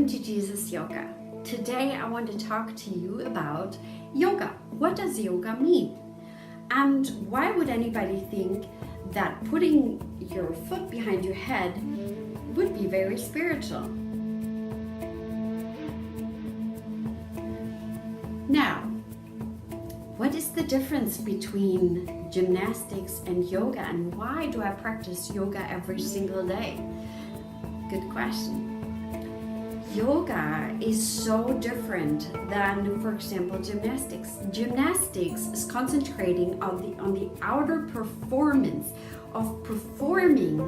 to Jesus Yoga. Today I want to talk to you about yoga. What does yoga mean? And why would anybody think that putting your foot behind your head would be very spiritual? Now, what is the difference between gymnastics and yoga, and why do I practice yoga every single day? Good question. Yoga is so different than, for example, gymnastics. Gymnastics is concentrating on the outer performance of performing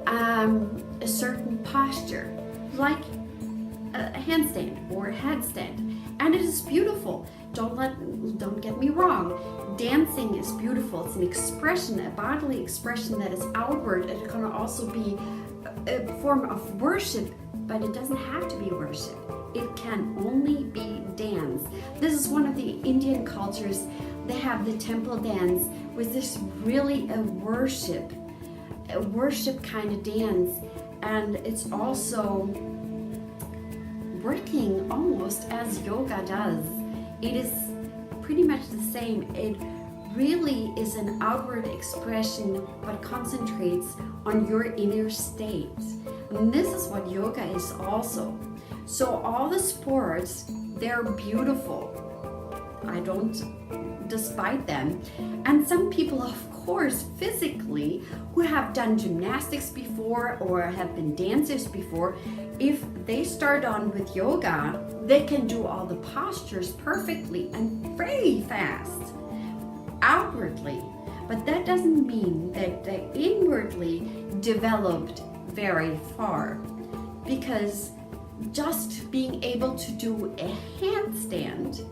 a certain posture, like a handstand or a headstand, and it is beautiful. Don't get me wrong. Dancing is beautiful. It's an expression, a bodily expression that is outward. It can also be a form of worship, but it doesn't have to be worship. It can only be dance. This is one of the Indian cultures. They have the temple dance, which is really a worship kind of dance, and it's also working almost as yoga does. It is pretty much the same. It really is an outward expression but concentrates on your inner state. And this is what yoga is also. So all the sports, they're beautiful. I don't despise them. And some people, of course, physically, who have done gymnastics before or have been dancers before, if they start on with yoga, they can do all the postures perfectly and very fast, outwardly. But that doesn't mean that they inwardly developed very far, because just being able to do a handstand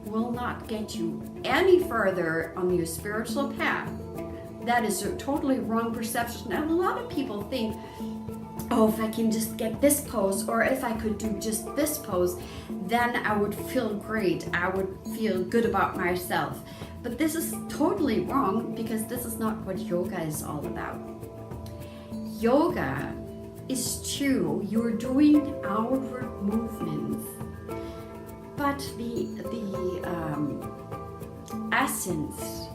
will not get you any further on your spiritual path. That is a totally wrong perception. And a lot of people think, oh, if I can just get this pose, or if I could do just this pose, then I would feel great. I would feel good about myself. But this is totally wrong, because this is not what yoga is all about. Yoga is true. You're doing outward movements, but the essence,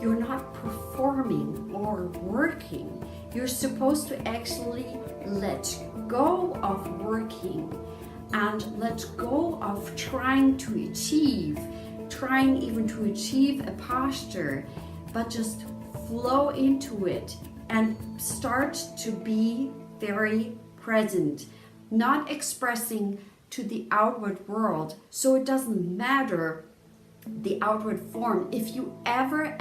you're not performing or working. You're supposed to actually let go of working and let go of trying even to achieve a posture, but just flow into it and start to be very present, not expressing to the outward world. So it doesn't matter the outward form. If you ever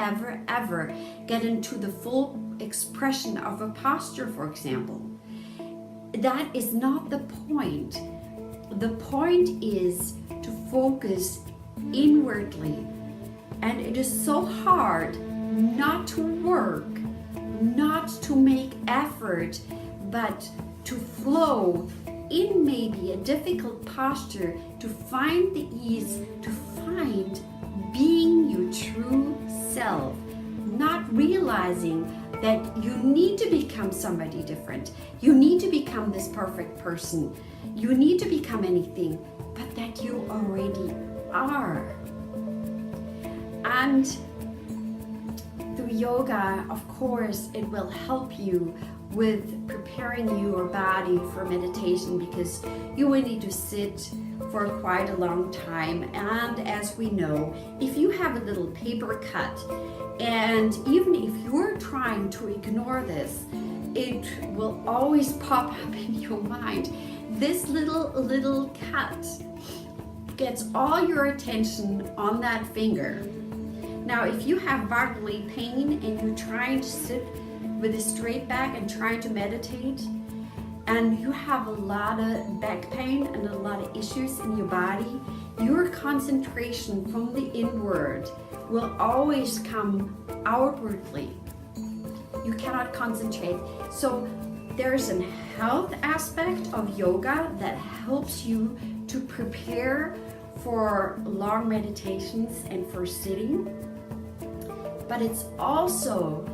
get into the full expression of a posture, for example, that is not the point. The point is to focus inwardly, and it is so hard not to work, not to make effort, but to flow in maybe a difficult posture, to find the ease, to find being your true self, not realizing that you need to become somebody different. You need to become this perfect person. You need to become anything, but that you already are. And through yoga, of course, it will help you with preparing your body for meditation, because you will need to sit for quite a long time. And as we know, if you have a little paper cut, and even if you're trying to ignore this, it will always pop up in your mind. This little cut gets all your attention on that finger. Now, if you have bodily pain and you're trying to sit with a straight back and trying to meditate, and you have a lot of back pain and a lot of issues in your body, your concentration from the inward will always come outwardly. You cannot concentrate. So there's a health aspect of yoga that helps you to prepare for long meditations and for sitting. But it's also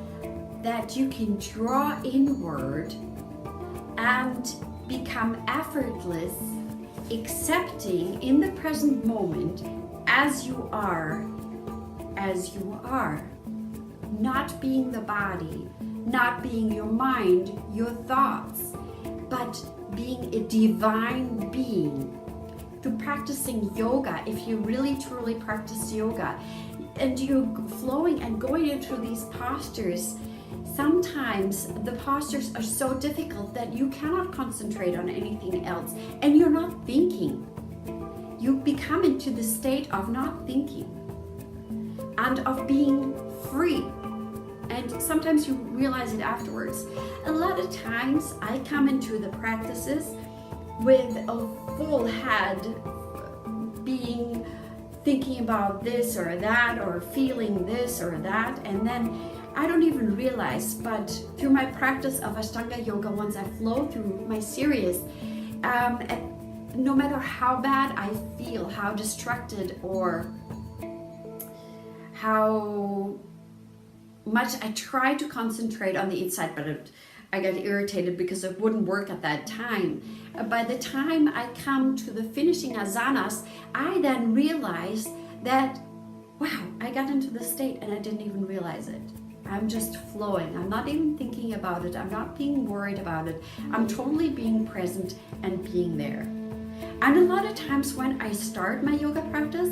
that you can draw inward and become effortless, accepting in the present moment as you are, not being the body, not being your mind, your thoughts, but being a divine being. Through practicing yoga, if you really truly practice yoga and you're flowing and going into these postures, sometimes the postures are so difficult that you cannot concentrate on anything else and you're not thinking. You become into the state of not thinking and of being free. And sometimes you realize it afterwards. A lot of times I come into the practices with a full head, thinking about this or that, or feeling this or that, and then I don't even realize, but through my practice of Ashtanga Yoga, once I flow through my series, no matter how bad I feel, how distracted or how much I try to concentrate on the inside, but I get irritated because it wouldn't work at that time. By the time I come to the finishing asanas, I then realize that, wow, I got into the state and I didn't even realize it. I'm just flowing. I'm not even thinking about it. I'm not being worried about it. I'm totally being present and being there. And a lot of times when I start my yoga practice,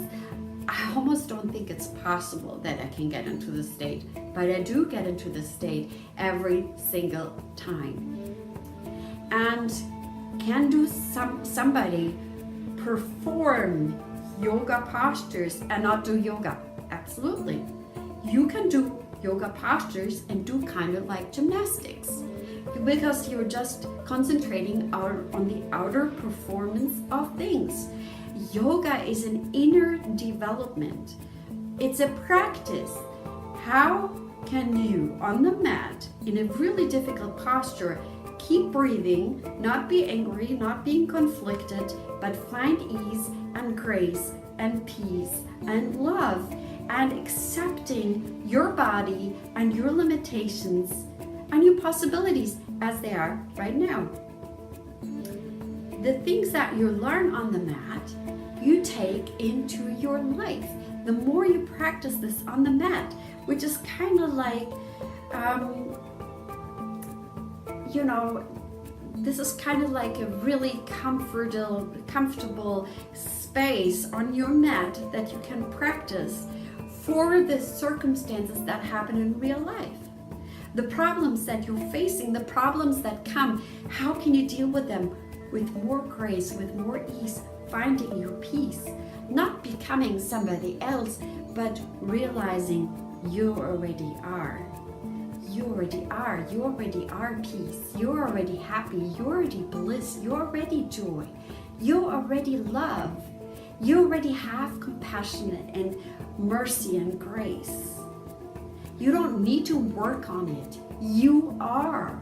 I almost don't think it's possible that I can get into the state, but I do get into the state every single time. And can somebody perform yoga postures and not do yoga? Absolutely. You can do yoga postures and do kind of like gymnastics, because you're just concentrating on the outer performance of things. Yoga is an inner development. It's a practice. How can you, on the mat, in a really difficult posture, keep breathing, not be angry, not being conflicted, but find ease and grace and peace and love and accepting your body and your limitations and your possibilities as they are right now. The things that you learn on the mat, you take into your life. The more you practice this on the mat, which is kind of like, this is kind of like a really comfortable space on your mat that you can practice for the circumstances that happen in real life. The problems that you're facing, the problems that come, how can you deal with them with more grace, with more ease, finding your peace, not becoming somebody else, but realizing you already are. You already are. You already are peace. You're already happy. You're already bliss. You're already joy. You already love. You already have compassion and mercy and grace. You don't need to work on it. You are.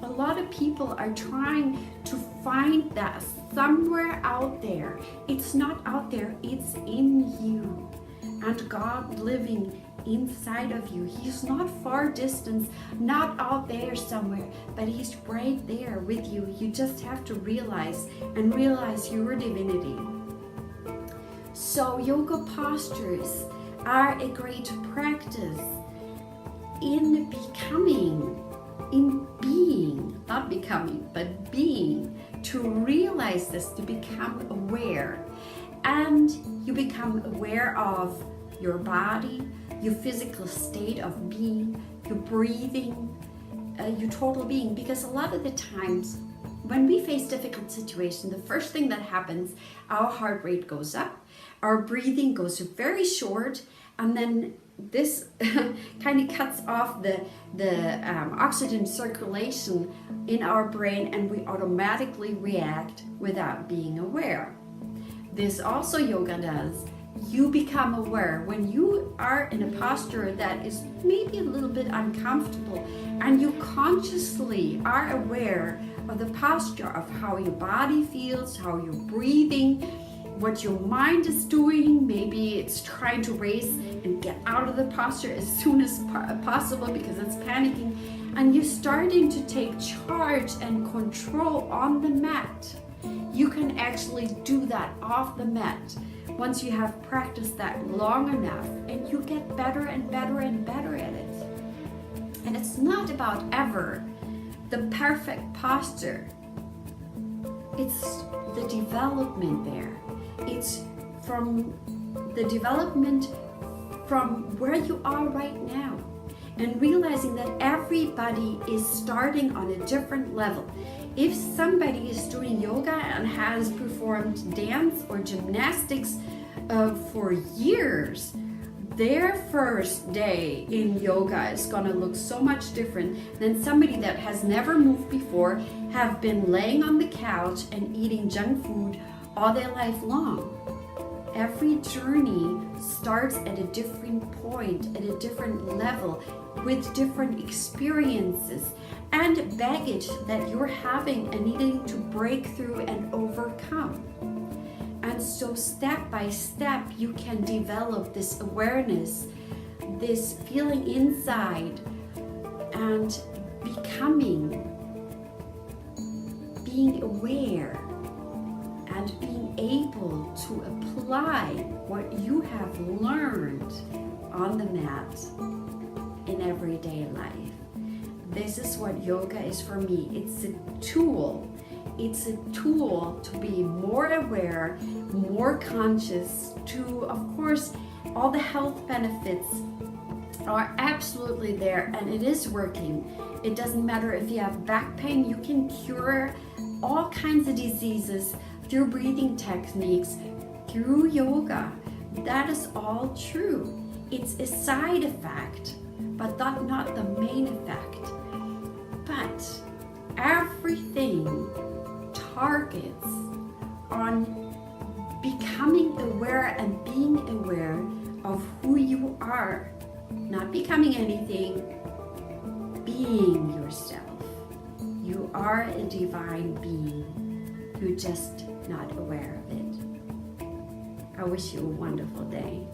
A lot of people are trying to find that somewhere out there. It's not out there, it's in you. And God living inside of you. He's not far distance, not out there somewhere, but He's right there with you. You just have to realize your divinity. So yoga postures are a great practice in becoming, in being, not becoming, but being, to realize this, to become aware. And you become aware of your body, your physical state of being, your breathing, your total being. Because a lot of the times when we face difficult situations, the first thing that happens, our heart rate goes up, our breathing goes very short, and then this kind of cuts off the oxygen circulation in our brain, and we automatically react without being aware. This also yoga does. You become aware when you are in a posture that is maybe a little bit uncomfortable, and you consciously are aware of the posture of how your body feels, how you're breathing, what your mind is doing. Maybe it's trying to race and get out of the posture as soon as possible because it's panicking. and you're starting to take charge and control on the mat. You can actually do that off the mat once you have practiced that long enough, and you get better and better and better at it. And it's not about ever the perfect posture. It's the development there. It's from the development from where you are right now, and realizing that everybody is starting on a different level. If somebody is doing yoga and has performed dance or gymnastics for years, their first day in yoga is gonna look so much different than somebody that has never moved before, have been laying on the couch and eating junk food all their life long. Every journey starts at a different point, at a different level, with different experiences and baggage that you're having and needing to break through and overcome. And so step by step, you can develop this awareness, this feeling inside, and being aware and being able to apply what you have learned on the mat in everyday life. This is what yoga is for me. It's a tool. It's a tool to be more aware, more conscious, to, of course, all the health benefits are absolutely there, and it is working. It doesn't matter if you have back pain, you can cure all kinds of diseases through breathing techniques, through yoga. That is all true. It's a side effect, but not the main effect. But everything targets on becoming aware and being aware of who you are. Not becoming anything, being yourself. You are a divine being. You're just not aware of it. I wish you a wonderful day.